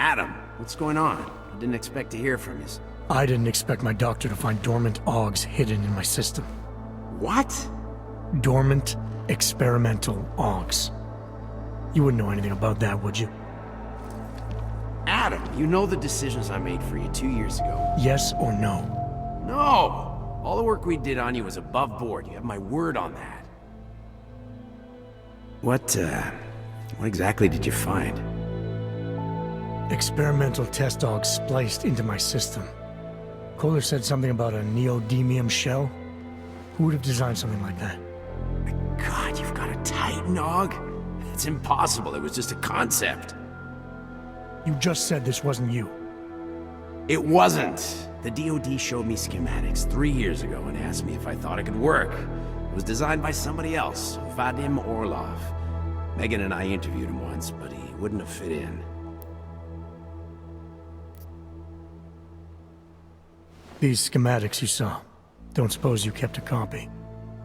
Adam, what's going on? I didn't expect to hear from you. I didn't expect my doctor to find dormant augs hidden in my system. What? Dormant, experimental augs. You wouldn't know anything about that, would you? Adam, you know the decisions I made for you 2 years ago. Yes or no? No! All the work we did on you was above board. You have my word on that. What exactly did you find? Experimental test augs spliced into my system. Kohler said something about a neodymium shell. Who would have designed something like that? My God, you've got a Titan aug? It's impossible. It was just a concept. You just said this wasn't you. It wasn't. The DoD showed me schematics 3 years ago and asked me if I thought it could work. It was designed by somebody else, Vadim Orlov. Megan and I interviewed him once, but he wouldn't have fit in. These schematics you saw, don't suppose you kept a copy?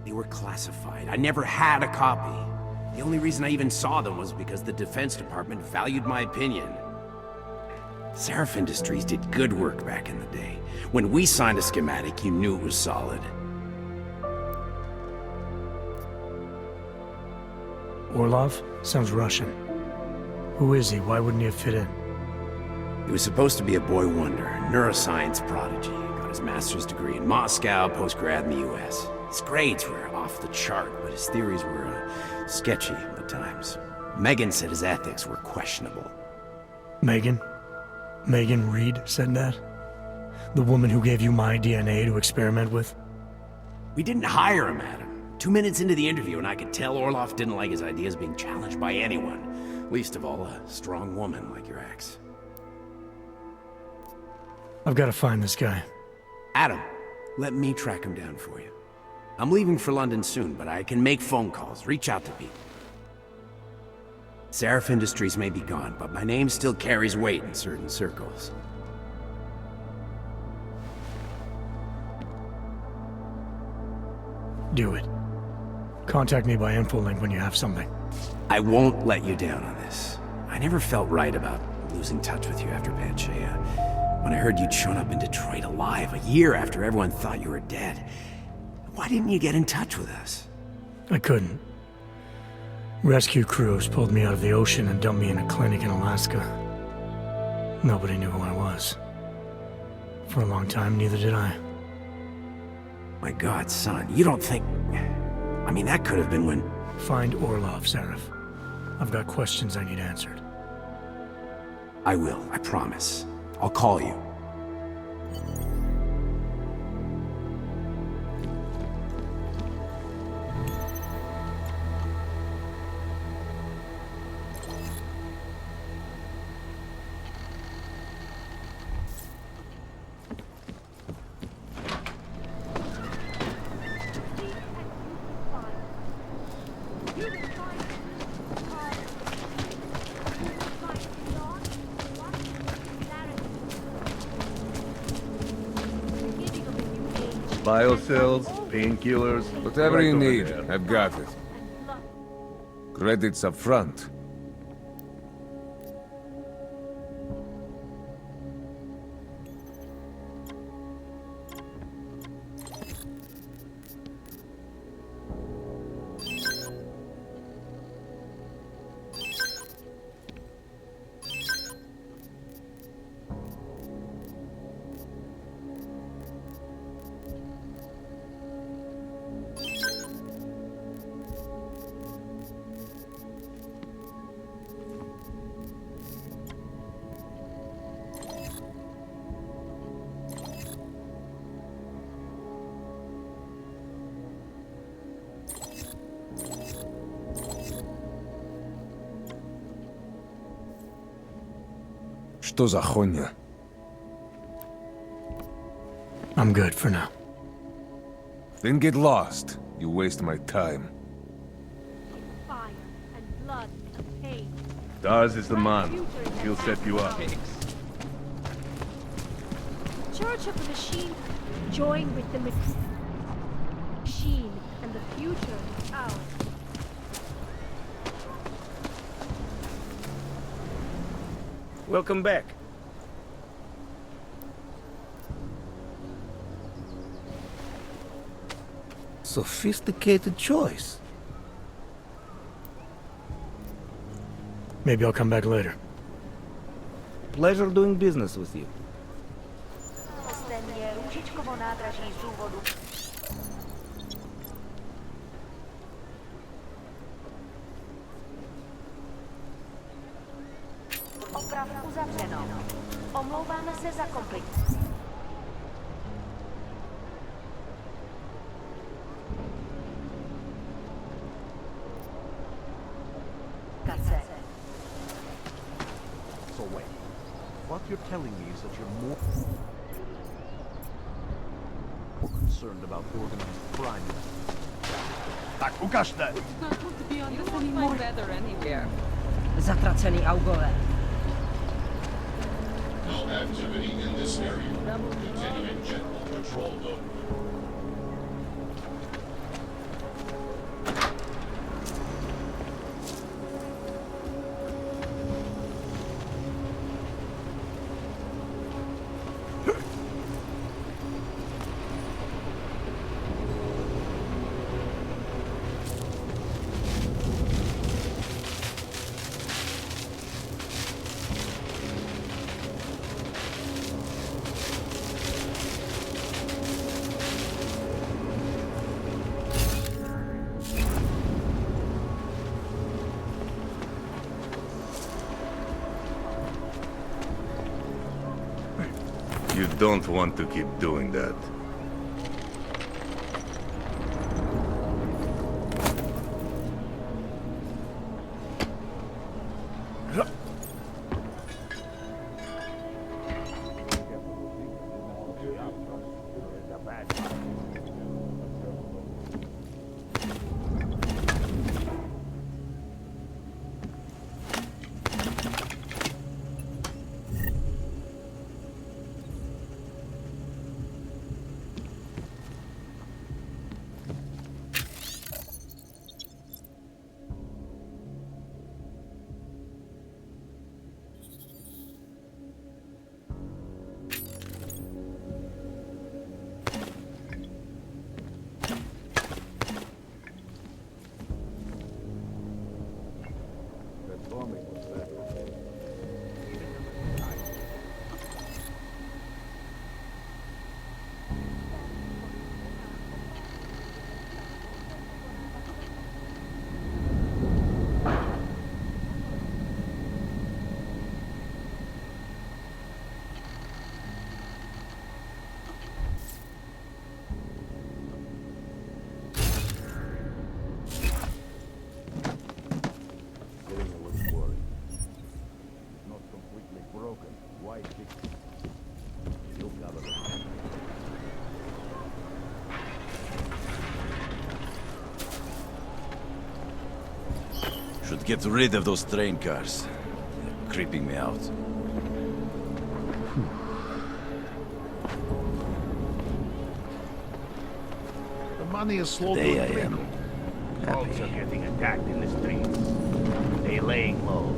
They were classified. I never had a copy. The only reason I even saw them was because the Defense Department valued my opinion. Seraph Industries did good work back in the day. When we signed a schematic, you knew it was solid. Orlov? Sounds Russian. Who is he? Why wouldn't he have fit in? He was supposed to be a boy wonder, a neuroscience prodigy. Got his master's degree in Moscow, post-grad in the US. His grades were off the chart, but his theories were sketchy at times. Megan said his ethics were questionable. Megan? Megan Reed said that? The woman who gave you my DNA to experiment with? We didn't hire him, Adam. 2 minutes into the interview, and I could tell Orlov didn't like his ideas being challenged by anyone. Least of all, a strong woman like your ex. I've got to find this guy. Adam, let me track him down for you. I'm leaving for London soon, but I can make phone calls, reach out to people. Seraph Industries may be gone, but my name still carries weight in certain circles. Do it. Contact me by infolink when you have something. I won't let you down on this. I never felt right about losing touch with you after Panchea. When I heard you'd shown up in Detroit alive, a year after everyone thought you were dead. Why didn't you get in touch with us? I couldn't. Rescue crews pulled me out of the ocean and dumped me in a clinic in Alaska. Nobody knew who I was. For a long time, neither did I. My God, son, you don't think... I mean, that could have been when... Find Orlov, Seraph. I've got questions I need answered. I will, I promise. I'll call you. Biocells, painkillers, Whatever you over need, there. I've got it. Credits up front. Что за хуйня? I'm good for now. Then get lost. You waste my time. Fire and blood and pain. Stars is the man. He'll set you up. Church of the Machine, join with the machine, and the future is ours. Welcome back. Sophisticated choice. Maybe I'll come back later. Pleasure doing business with you. Stejně Růžičkovo nádraží z důvodu. Oprav uzavřeno. Omlouváme se za komplikaci. So wait. What you're telling me is that you're more concerned about organized crime. Tak ukažte! Zatracený augové. No activity in this area. Continuing general patrol mode. You don't want to keep doing that. Should get rid of those train cars. They're creeping me out. The money is slow to Today I am Folks are getting attacked in the streets. They're laying low.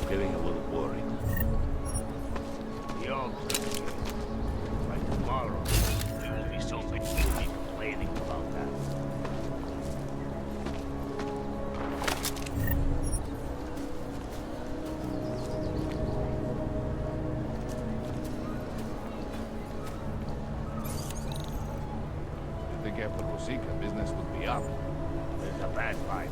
Getting a little worried. The old by tomorrow, there will be so many people complaining about that. If they get the Rosica, business would be up. There's a bad fight.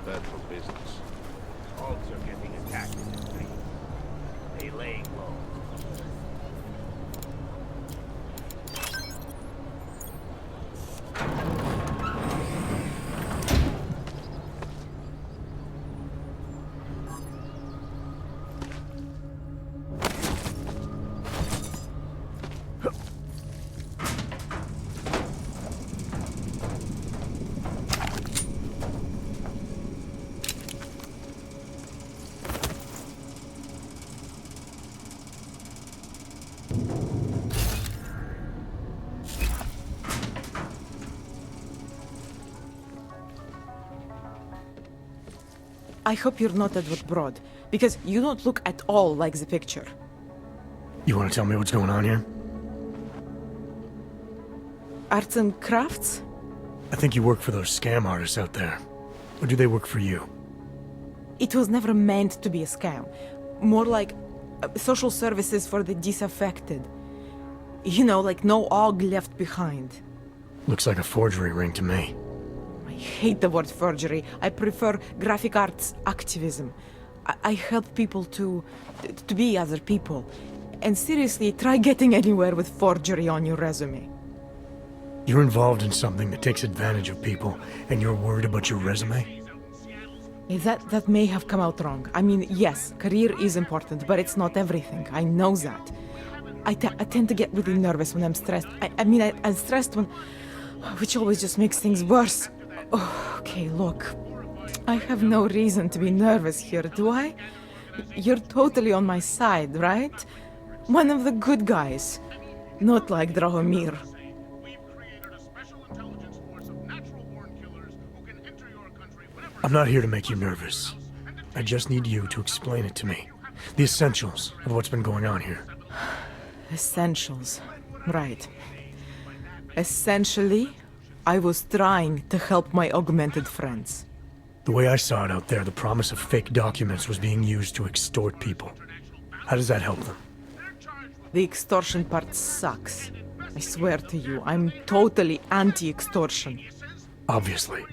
bad for business. Hogs are getting attacked in the street. They laying low. I hope you're not Edward Broad, because you don't look at all like the picture. You want to tell me what's going on here? Arts and crafts? I think you work for those scam artists out there. Or do they work for you? It was never meant to be a scam. More like social services for the disaffected. You know, like no og left behind. Looks like a forgery ring to me. I hate the word forgery. I prefer graphic arts activism. I help people to be other people. And seriously, try getting anywhere with forgery on your resume. You're involved in something that takes advantage of people, and you're worried about your resume? That may have come out wrong. I mean, yes, career is important, but it's not everything. I know that. I tend to get really nervous when I'm stressed. I'm stressed when... which always just makes things worse. Oh, okay, look. I have no reason to be nervous here, do I? You're totally on my side, right? One of the good guys. Not like Drahomir. I'm not here to make you nervous. I just need you to explain it to me. The essentials of what's been going on here. Essentials. Right. Essentially, I was trying to help my augmented friends. The way I saw it out there, the promise of fake documents was being used to extort people. How does that help them? The extortion part sucks. I swear to you, I'm totally anti-extortion. Obviously.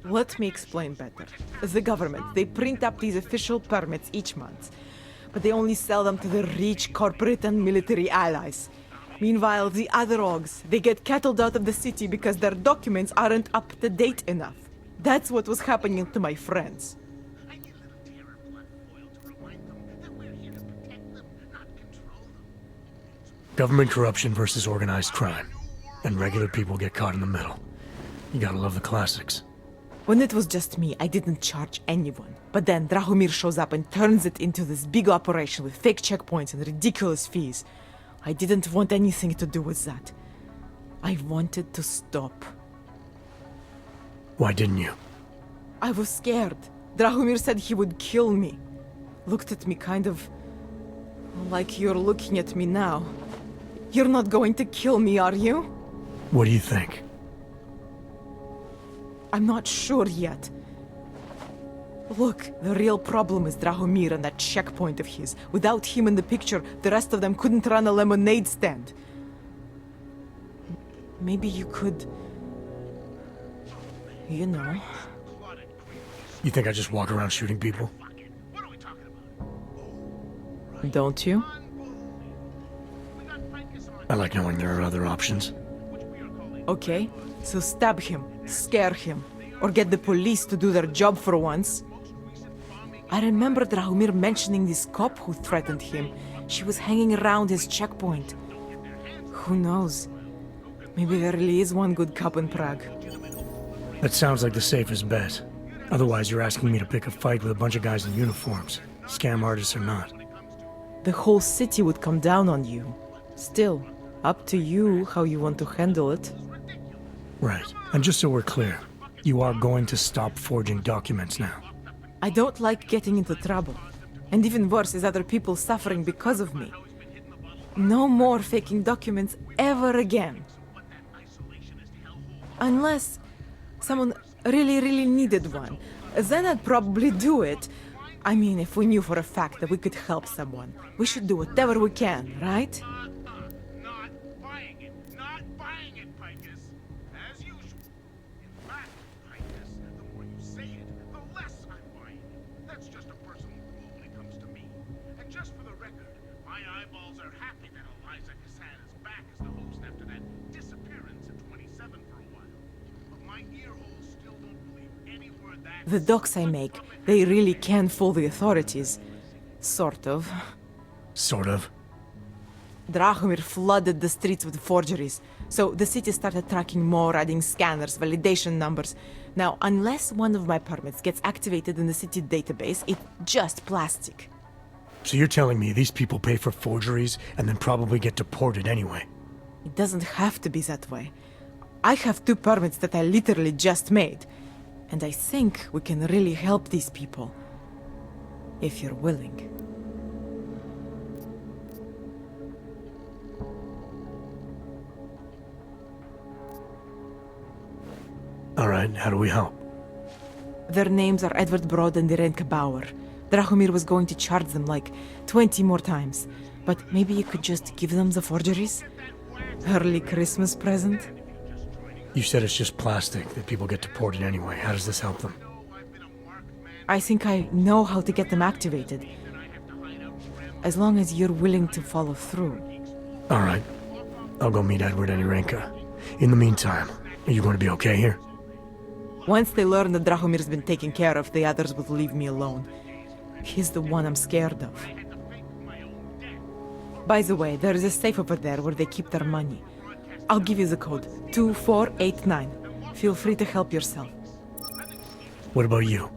Let me explain better. The government, they print up these official permits each month, but they only sell them to the rich corporate and military allies. Meanwhile, the other ogs, they get cattled out of the city because their documents aren't up to date enough. That's what was happening to my friends. Government corruption versus organized crime. And regular people get caught in the middle. You gotta love the classics. When it was just me, I didn't charge anyone. But then Drahomir shows up and turns it into this big operation with fake checkpoints and ridiculous fees. I didn't want anything to do with that. I wanted to stop. Why didn't you? I was scared. Drahomir said he would kill me. Looked at me kind of... like you're looking at me now. You're not going to kill me, are you? What do you think? I'm not sure yet. Look, the real problem is Drahomir and that checkpoint of his. Without him in the picture, the rest of them couldn't run a lemonade stand. Maybe you could... you know... You think I just walk around shooting people? Don't you? I like knowing there are other options. Okay, so stab him, scare him, or get the police to do their job for once. I remember Drahomir mentioning this cop who threatened him. She was hanging around his checkpoint. Who knows? Maybe there really is one good cop in Prague. That sounds like the safest bet. Otherwise, you're asking me to pick a fight with a bunch of guys in uniforms, scam artists or not. The whole city would come down on you. Still, up to you how you want to handle it. Right. And just so we're clear, you are going to stop forging documents now. I don't like getting into trouble. And even worse is other people suffering because of me. No more faking documents ever again. Unless someone really needed one. Then I'd probably do it. I mean, if we knew for a fact that we could help someone. We should do whatever we can, right? My eyeballs are happy that Eliza Cassan is back as the host after that disappearance in 27 for a while. But my ear holes still don't believe any word that... The docs I make, they really can fool the authorities. Sort of. Sort of. Drahomir flooded the streets with forgeries, so the city started tracking more, adding scanners, validation numbers. Now, unless one of my permits gets activated in the city database, it's just plastic. So you're telling me these people pay for forgeries and then probably get deported anyway? It doesn't have to be that way. I have 2 permits that I literally just made, and I think we can really help these people. If you're willing. Alright, how do we help? Their names are Edward Broad and Irenka Bauer. Drahomir was going to charge them like 20 more times. But maybe you could just give them the forgeries? Early Christmas present? You said it's just plastic, that people get deported anyway. How does this help them? I think I know how to get them activated. As long as you're willing to follow through. Alright. I'll go meet Edward and Irenka. In the meantime, are you going to be okay here? Once they learn that Drahomir's been taken care of, the others will leave me alone. He's the one I'm scared of. By the way, there is a safe over there where they keep their money. I'll give you the code, 2489. Feel free to help yourself. What about you?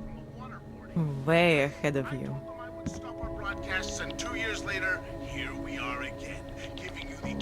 Way ahead of you. Stop our broadcasts, and 2 years later, here we are again, giving you the